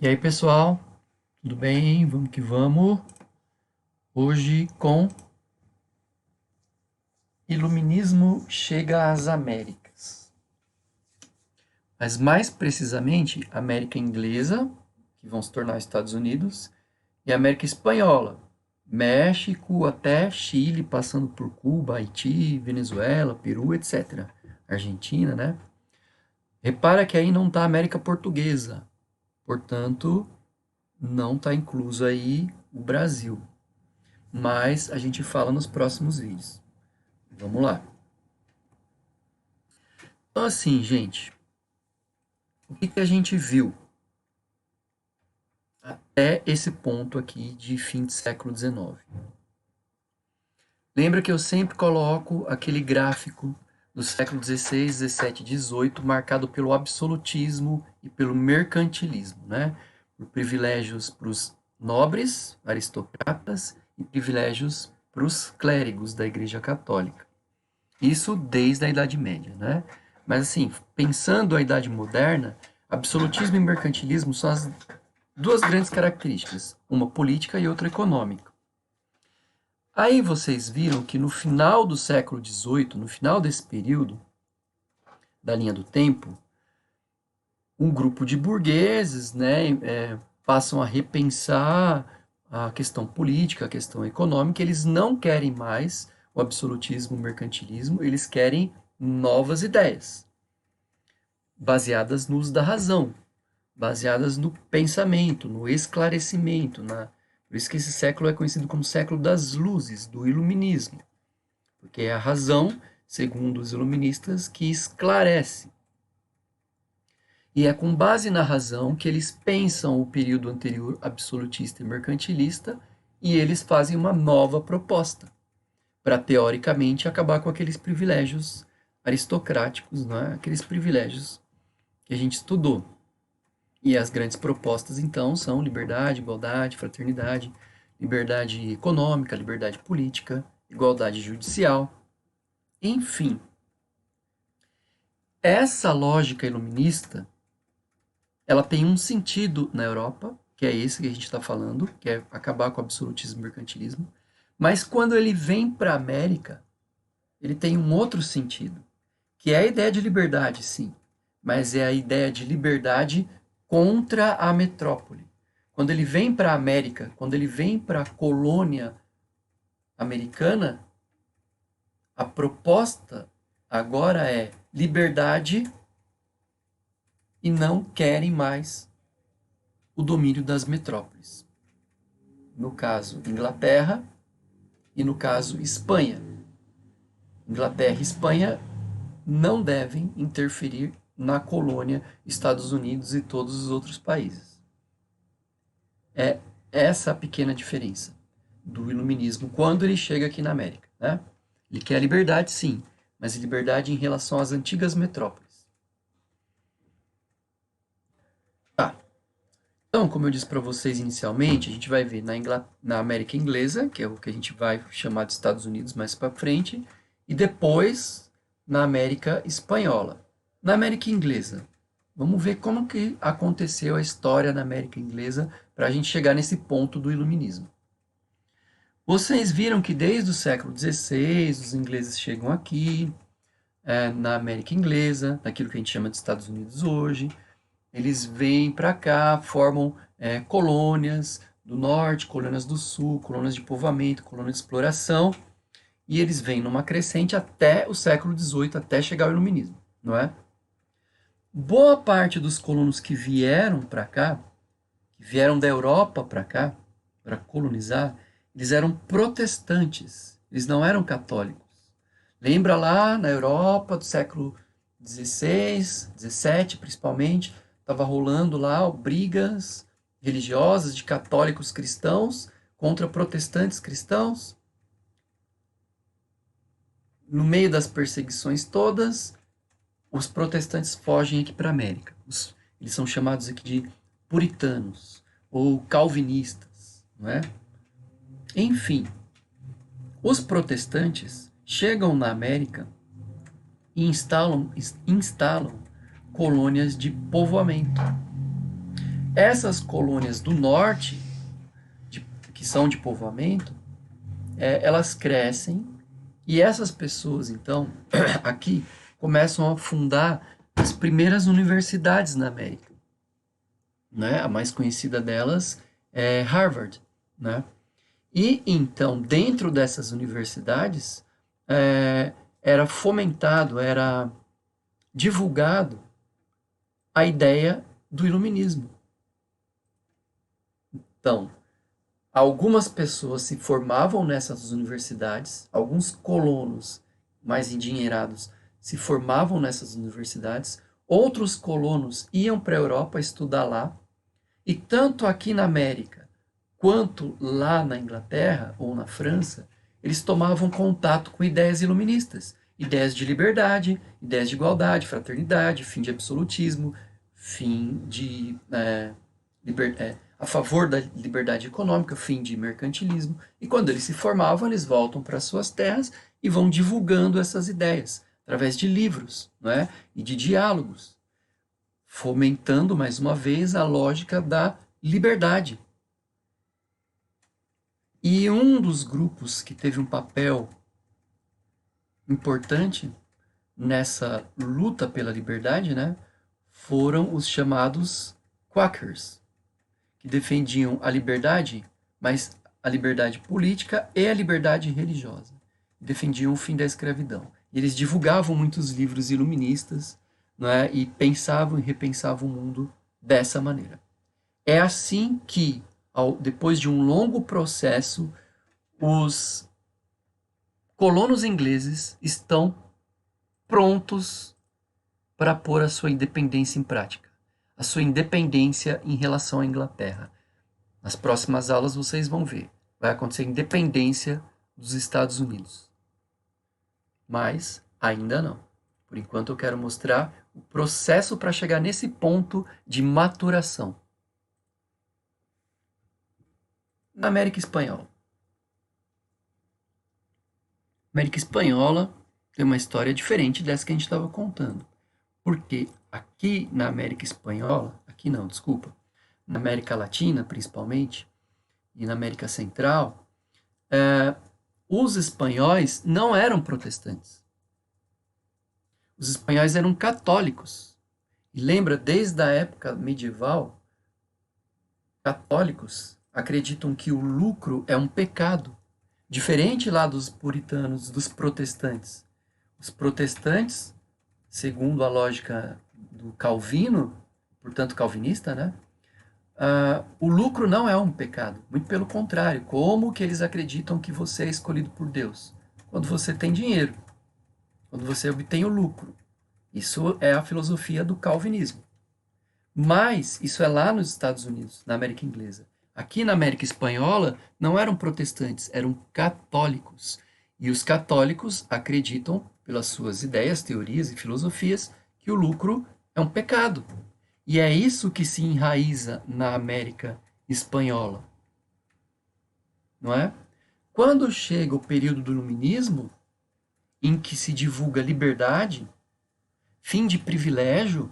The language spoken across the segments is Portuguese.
E aí, pessoal, tudo bem? Vamos que vamos. Hoje com Iluminismo chega às Américas. Mas mais precisamente, América Inglesa, que vão se tornar Estados Unidos, e América Espanhola, México até Chile, passando por Cuba, Haiti, Venezuela, Peru, etc. Argentina, né? Repara que aí não está a América Portuguesa, portanto, não está incluso aí o Brasil. Mas a gente fala nos próximos vídeos. Vamos lá. Então, assim, gente, o que a gente viu até esse ponto aqui de fim de século XIX? Lembra que eu sempre coloco aquele gráfico do século XVI, XVII, XVIII, marcado pelo absolutismo e pelo mercantilismo, né? Por privilégios para os nobres, aristocratas, e privilégios para os clérigos da Igreja Católica. Isso desde a Idade Média, né? Mas assim, pensando a Idade Moderna, absolutismo e mercantilismo são as duas grandes características, uma política e outra econômica. Aí vocês viram que no final do século XVIII, no final desse período da linha do tempo, um grupo de burgueses, né, passam a repensar a questão política, a questão econômica. Eles não querem mais o absolutismo, o mercantilismo, eles querem novas ideias, baseadas no uso da razão, baseadas no pensamento, no esclarecimento. Por isso que esse século é conhecido como século das luzes, do iluminismo, porque é a razão, segundo os iluministas, que esclarece. E é com base na razão que eles pensam o período anterior absolutista e mercantilista e eles fazem uma nova proposta para, teoricamente, acabar com aqueles privilégios aristocráticos, né? Aqueles privilégios que a gente estudou. E as grandes propostas, então, são liberdade, igualdade, fraternidade, liberdade econômica, liberdade política, igualdade judicial, enfim. Essa lógica iluminista, ela tem um sentido na Europa, que é esse que a gente está falando, que é acabar com o absolutismo e mercantilismo, mas quando ele vem para a América, ele tem um outro sentido, que é a ideia de liberdade, sim, mas é a ideia de liberdade contra a metrópole. Quando ele vem para a América, quando ele vem para a colônia americana, a proposta agora é liberdade e não querem mais o domínio das metrópoles. No caso, Inglaterra e no caso, Espanha. Inglaterra e Espanha não devem interferir na colônia Estados Unidos e todos os outros países. É essa a pequena diferença do iluminismo quando ele chega aqui na América, né? Ele quer a liberdade, sim, mas liberdade em relação às antigas metrópoles. Tá. Então, como eu disse para vocês inicialmente, a gente vai ver na América Inglesa, que é o que a gente vai chamar de Estados Unidos mais para frente, e depois na América Espanhola. Na América Inglesa, vamos ver como que aconteceu a história na América Inglesa para a gente chegar nesse ponto do iluminismo. Vocês viram que desde o século XVI os ingleses chegam aqui, na América Inglesa, naquilo que a gente chama de Estados Unidos hoje. Eles vêm para cá, formam colônias do norte, colônias do sul, colônias de povoamento, colônias de exploração, e eles vêm numa crescente até o século XVIII, até chegar ao iluminismo, não é? Boa parte dos colonos que vieram para cá, que vieram da Europa para cá, para colonizar, eles eram protestantes, eles não eram católicos. Lembra lá na Europa do século XVI, XVII principalmente, estava rolando lá brigas religiosas de católicos cristãos contra protestantes cristãos. No meio das perseguições todas, os protestantes fogem aqui para a América. Eles são chamados aqui de puritanos ou calvinistas, não é? Enfim, os protestantes chegam na América e instalam colônias de povoamento. Essas colônias do norte, que são de povoamento, elas crescem e essas pessoas, então, aqui, começam a fundar as primeiras universidades na América. Né? A mais conhecida delas é Harvard. Né? E, então, dentro dessas universidades, era fomentado, era divulgado a ideia do iluminismo. Então, algumas pessoas se formavam nessas universidades, alguns colonos mais endinheirados se formavam nessas universidades, outros colonos iam para a Europa estudar lá, e tanto aqui na América quanto lá na Inglaterra ou na França, eles tomavam contato com ideias iluministas, ideias de liberdade, ideias de igualdade, fraternidade, fim de absolutismo, fim de a favor da liberdade econômica, fim de mercantilismo. E quando eles se formavam, eles voltam para suas terras e vão divulgando essas ideias através de livros, né, e de diálogos, fomentando mais uma vez a lógica da liberdade. E um dos grupos que teve um papel importante nessa luta pela liberdade, né, foram os chamados Quakers, que defendiam a liberdade, mas a liberdade política e a liberdade religiosa. Defendiam o fim da escravidão. E eles divulgavam muitos livros iluministas, né, e pensavam e repensavam o mundo dessa maneira. É assim que, depois de um longo processo, os colonos ingleses estão prontos para pôr a sua independência em prática, a sua independência em relação à Inglaterra. Nas próximas aulas vocês vão ver. Vai acontecer a independência dos Estados Unidos. Mas ainda não. Por enquanto eu quero mostrar o processo para chegar nesse ponto de maturação. Na América Espanhola. A América Espanhola tem uma história diferente dessa que a gente estava contando. Porque aqui na América Espanhola, aqui não, desculpa, na América Latina principalmente, e na América Central, os espanhóis não eram protestantes. Os espanhóis eram católicos. E lembra, desde a época medieval, católicos acreditam que o lucro é um pecado. Diferente lá dos puritanos, dos protestantes. Os protestantes, segundo a lógica do Calvino, portanto calvinista, né? O lucro não é um pecado, muito pelo contrário. Como que eles acreditam que você é escolhido por Deus? Quando você tem dinheiro, quando você obtém o lucro. Isso é a filosofia do calvinismo. Mas isso é lá nos Estados Unidos, na América Inglesa. Aqui na América Espanhola não eram protestantes, eram católicos. E os católicos acreditam, pelas suas ideias, teorias e filosofias, que o lucro é um pecado. E é isso que se enraiza na América Espanhola. Não é? Quando chega o período do Iluminismo, em que se divulga liberdade, fim de privilégio,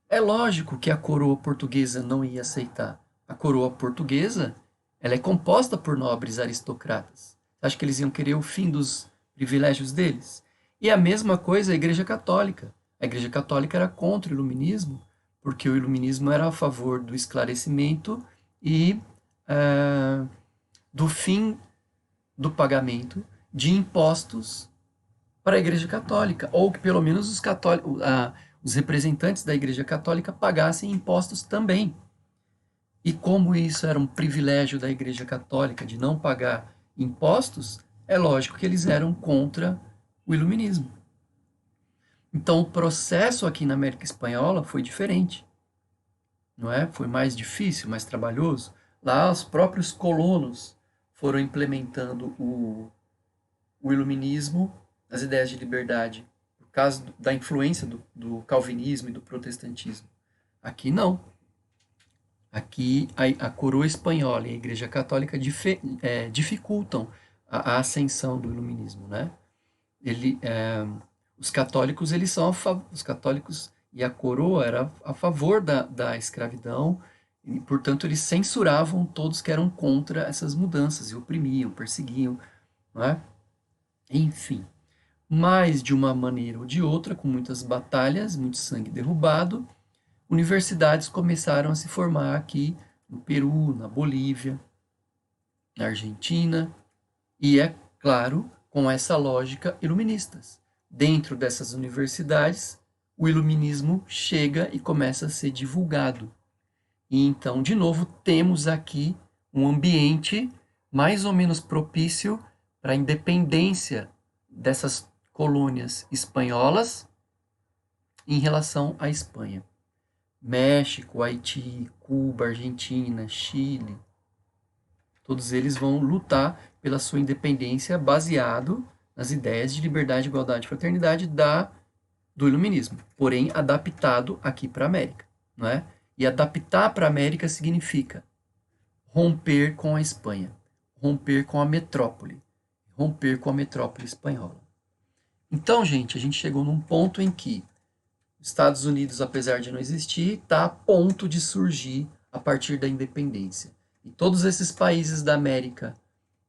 é lógico que a coroa portuguesa não ia aceitar. A coroa portuguesa, ela é composta por nobres aristocratas. Acho que eles iam querer o fim dos privilégios deles. E a mesma coisa a Igreja Católica. A Igreja Católica era contra o iluminismo, porque o iluminismo era a favor do esclarecimento e do fim do pagamento de impostos para a Igreja Católica, ou que pelo menos os representantes da Igreja Católica pagassem impostos também. E como isso era um privilégio da Igreja Católica de não pagar impostos, é lógico que eles eram contra o iluminismo. Então o processo aqui na América Espanhola foi diferente, não é? Foi mais difícil, mais trabalhoso. Lá os próprios colonos foram implementando o iluminismo, as ideias de liberdade, por causa da influência do calvinismo e do protestantismo. Aqui não. Aqui a coroa espanhola e a Igreja Católica dificultam a ascensão do iluminismo, né? Os católicos e a coroa era a favor da escravidão, e, portanto, eles censuravam todos que eram contra essas mudanças, e oprimiam, perseguiam, não é? Enfim, mas de uma maneira ou de outra, com muitas batalhas, muito sangue derrubado, universidades começaram a se formar aqui no Peru, na Bolívia, na Argentina, e é claro, com essa lógica, iluministas. Dentro dessas universidades, o iluminismo chega e começa a ser divulgado. E então, de novo, temos aqui um ambiente mais ou menos propício para a independência dessas colônias espanholas em relação à Espanha. México, Haiti, Cuba, Argentina, Chile, todos eles vão lutar pela sua independência baseado nas ideias de liberdade, igualdade e fraternidade do iluminismo, porém adaptado aqui para a América, não é? E adaptar para a América significa romper com a Espanha, romper com a metrópole espanhola. Então, gente, a gente chegou num ponto em que Estados Unidos, apesar de não existir, está a ponto de surgir a partir da independência. E todos esses países da América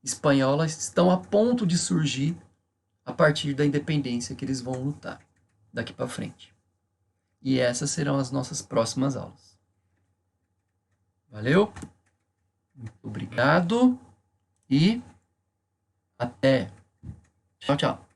espanhola estão a ponto de surgir a partir da independência que eles vão lutar daqui para frente. E essas serão as nossas próximas aulas. Valeu? Muito obrigado e até. Tchau, tchau.